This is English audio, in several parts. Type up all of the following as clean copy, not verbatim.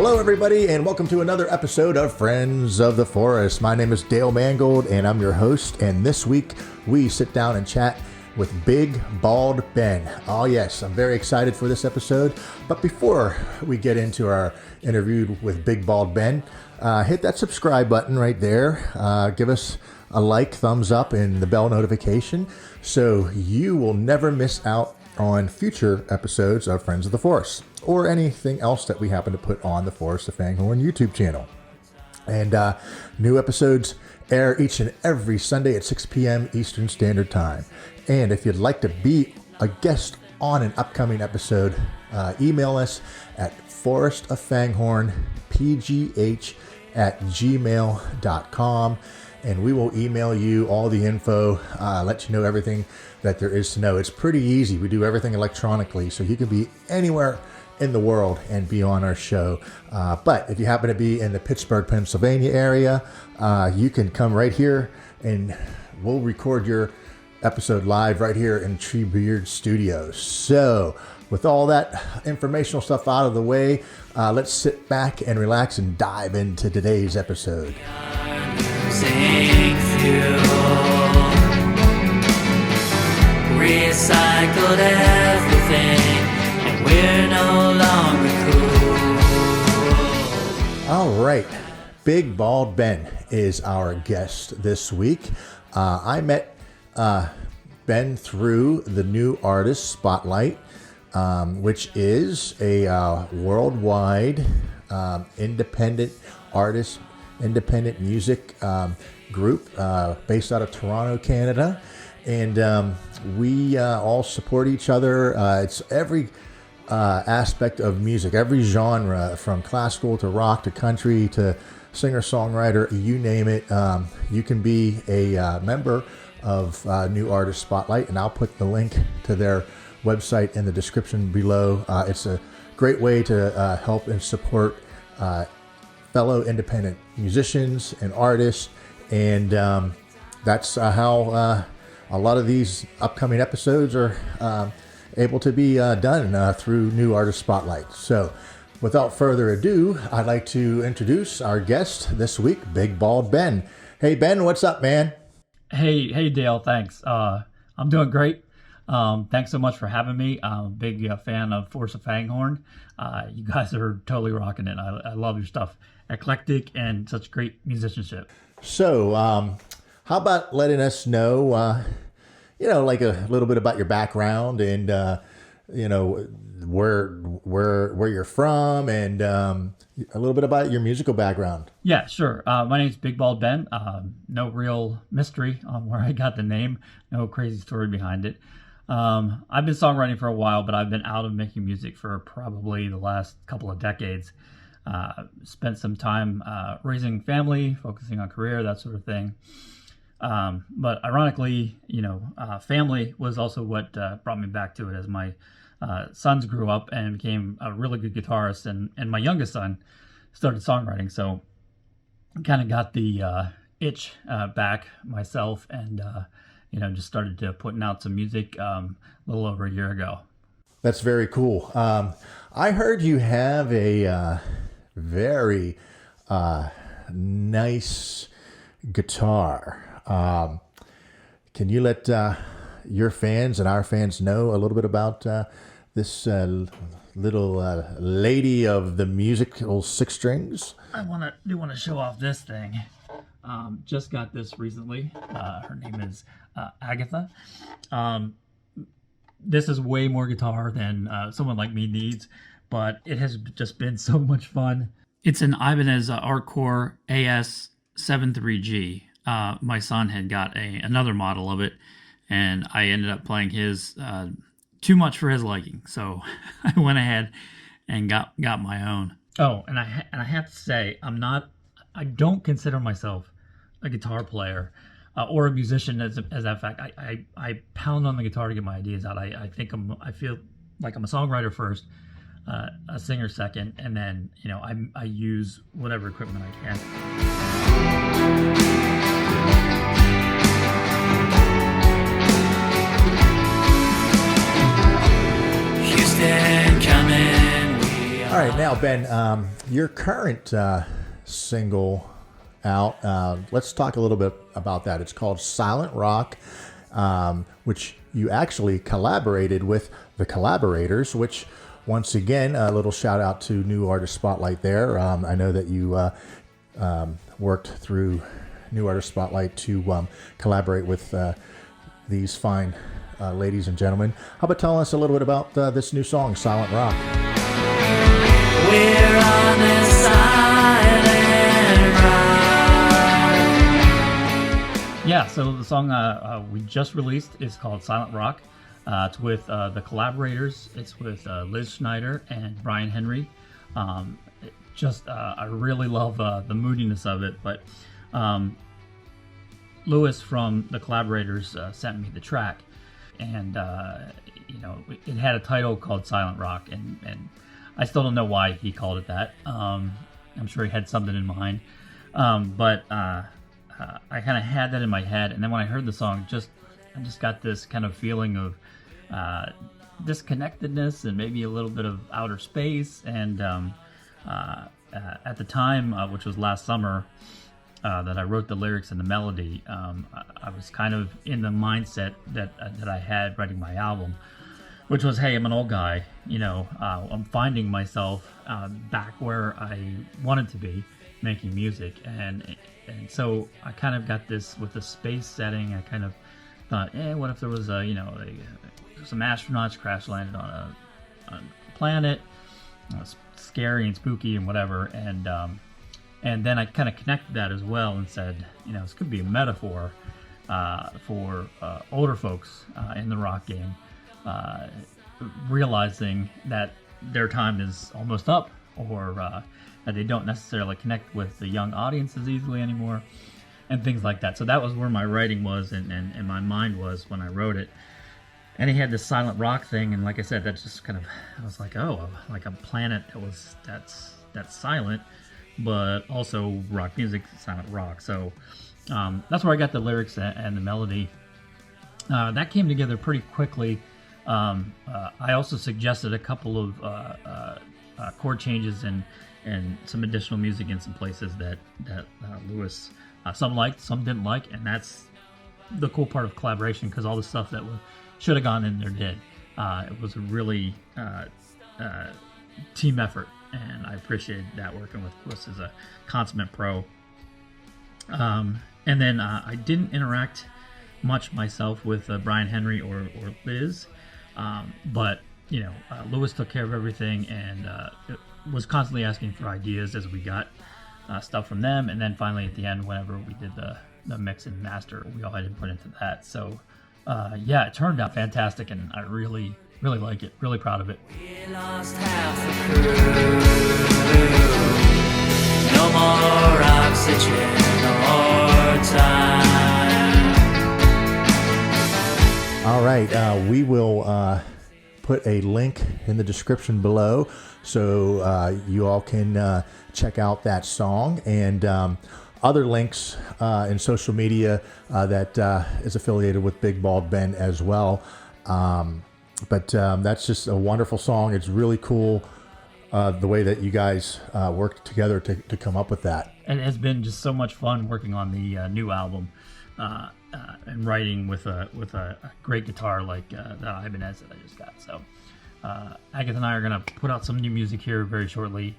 Hello, everybody, and welcome to another episode of Friends of the Forest. My name is Dale Mangold, and I'm your host. And this week, we sit down and chat with Big Bald Ben. Oh, yes, I'm very excited for this episode. But before we get into our interview with Big Bald Ben, hit that subscribe button right there. Give us a like, thumbs up, and the bell notification so you will never miss out on future episodes of Friends of the Forest or anything else that we happen to put on the Forrest Of FangHorn YouTube channel. And new episodes air each and every Sunday at 6 p.m. Eastern Standard Time. And if you'd like to be a guest on an upcoming episode, email us at forrestoffangHornpgh@gmail.com, and we will email you all the info, let you know everything that there is to know. It's pretty easy. We do everything electronically, so you can be anywhere in the world and be on our show. But if you happen to be in the Pittsburgh, Pennsylvania area, you can come right here and we'll record your episode live right here in Treebeard Studios. So with all that informational stuff out of the way, let's sit back and relax and dive into today's episode. Recycled everything, and we're no longer cool. All right, Big Bald Ben is our guest this week. I met Ben through the New Artist Spotlight, which is a worldwide independent artist, independent music group based out of Toronto, Canada. And we all support each other. It's every aspect of music, every genre, from classical to rock to country to singer-songwriter, you name it. You can be a member of New Artist Spotlight, and I'll put the link to their website in the description below. It's a great way to help and support fellow independent musicians and artists, and that's how a lot of these upcoming episodes are able to be done through New Artist Spotlight. So without further ado, I'd like to introduce our guest this week, Big Bald Ben. Hey, Ben, what's up, man? Hey, Dale, thanks. I'm doing great. Thanks so much for having me. I'm a big fan of Forrest Of FangHorn. You guys are totally rocking it. I love your stuff. Eclectic and such great musicianship. So, how about letting us know, like a little bit about your background and, where you're from and a little bit about your musical background. Yeah, sure. My name's Big Bald Ben. No real mystery on where I got the name. No crazy story behind it. I've been songwriting for a while, but I've been out of making music for probably the last couple of decades. Spent some time raising family, focusing on career, that sort of thing. But ironically, family was also what brought me back to it as my sons grew up and became a really good guitarist, and my youngest son started songwriting. So I kind of got the itch back myself and, just started putting out some music a little over a year ago. That's very cool. I heard you have a very nice guitar. Can you let your fans and our fans know a little bit about this little lady of the musical six strings? I do want to show off this thing. Just got this recently. Her name is Agatha. This is way more guitar than someone like me needs, but it has just been so much fun. It's an Ibanez Artcore AS73G. My son had got another model of it, and I ended up playing his too much for his liking. So I went ahead and got my own. Oh, and I have to say, I don't consider myself a guitar player or a musician as a fact. I pound on the guitar to get my ideas out. I feel like I'm a songwriter first, a singer second, and then I use whatever equipment I can. All right, now Ben, your current single out. Let's talk a little bit about that. It's called Silent Rock, which you actually collaborated with the Kollaborators, which once again, a little shout out to New Artist Spotlight there. I know that you worked through New Artist Spotlight to collaborate with these fine ladies and gentlemen. How about telling us a little bit about this new song, Silent Rock? We're on this silent rock. Yeah, so the song we just released is called Silent Rock. It's with the Kollaborators. It's with Liz Schneider and Brian Henry. I really love the moodiness of it, but Lewis from the Kollaborators sent me the track, and it had a title called Silent Rock, and I still don't know why he called it that. I'm sure he had something in mind, but I kind of had that in my head, and then when I heard the song, I just got this kind of feeling of disconnectedness and maybe a little bit of outer space. And at the time, which was last summer, that I wrote the lyrics and the melody, I was kind of in the mindset that I had writing my album, which was, hey, I'm an old guy, I'm finding myself back where I wanted to be, making music, and so I kind of got this with the space setting. I kind of thought, what if there was some astronauts crash landed on a planet, scary and spooky and whatever, and then I kind of connected that as well and said, this could be a metaphor for older folks in the rock game, realizing that their time is almost up, or that they don't necessarily connect with the young audiences easily anymore, and things like that. So that was where my writing was and my mind was when I wrote it. And he had this silent rock thing, and like I said, that just kind of, I was like, like a planet that's silent, but also rock music, silent rock. So that's where I got the lyrics and the melody. That came together pretty quickly. I also suggested a couple of chord changes and some additional music in some places that Lewis, some liked, some didn't like, and that's the cool part of collaboration, because all the stuff that should have gone in there did. It was a really team effort, and I appreciated that, working with Lewis as a consummate pro. And then I didn't interact much myself with Brian Henry or Liz, but Lewis took care of everything, and was constantly asking for ideas as we got stuff from them, and then finally at the end, whenever we did the mix and master, we all had input into that. So it turned out fantastic, and I really like it, really proud of it. We lost half the crew. No more oxygen or time. All right, we will put a link in the description below, so you all can check out that song, and other links in social media that is affiliated with Big Bald Ben as well. But that's just a wonderful song. It's really cool the way that you guys worked together to come up with that. And it has been just so much fun working on the new album and writing with a great guitar like the Ibanez that I just got. So Agatha and I are going to put out some new music here very shortly.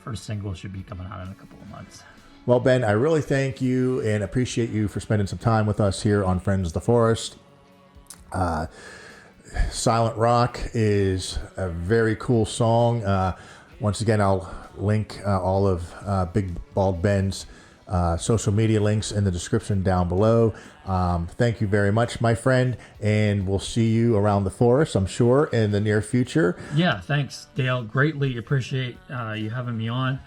First single should be coming out in a couple of months. Well, Ben, I really thank you and appreciate you for spending some time with us here on Friends of the Forest. Silent Rock is a very cool song. Once again, I'll link all of Big Bald Ben's social media links in the description down below. Thank you very much, my friend, and we'll see you around the forest, I'm sure, in the near future. Yeah, thanks, Dale. Greatly appreciate you having me on.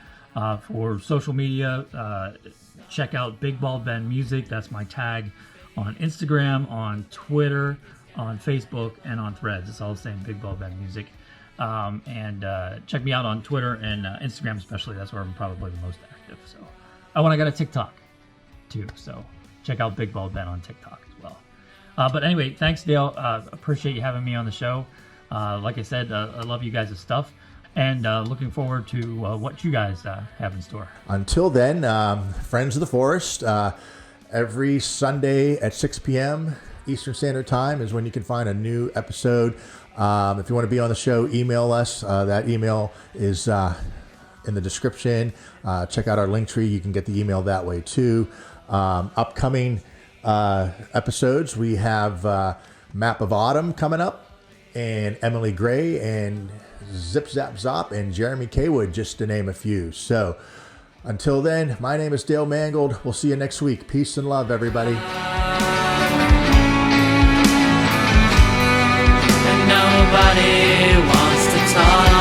For social media, check out Big Bald Ben Music. That's my tag on Instagram, on Twitter, on Facebook, and on Threads. It's all the same, Big Bald Ben Music. And check me out on Twitter and Instagram especially. That's where I'm probably the most active. So, and I got a TikTok too. So check out Big Bald Ben on TikTok as well. But anyway, thanks, Dale. Appreciate you having me on the show. Like I said, I love you guys' stuff. and looking forward to what you guys have in store. Until then, Friends of the Forest, every Sunday at 6 p.m. Eastern Standard Time is when you can find a new episode. If you want to be on the show, email us. That email is in the description. Check out our Linktree. You can get the email that way too. Upcoming episodes, we have Map of Autumn coming up, and Emily Gray, and Zip Zap Zop, and Jeremy Kaywood, just to name a few. So until then, my name is Dale Mangold. We'll see you next week. Peace and love, everybody. And nobody wants to talk.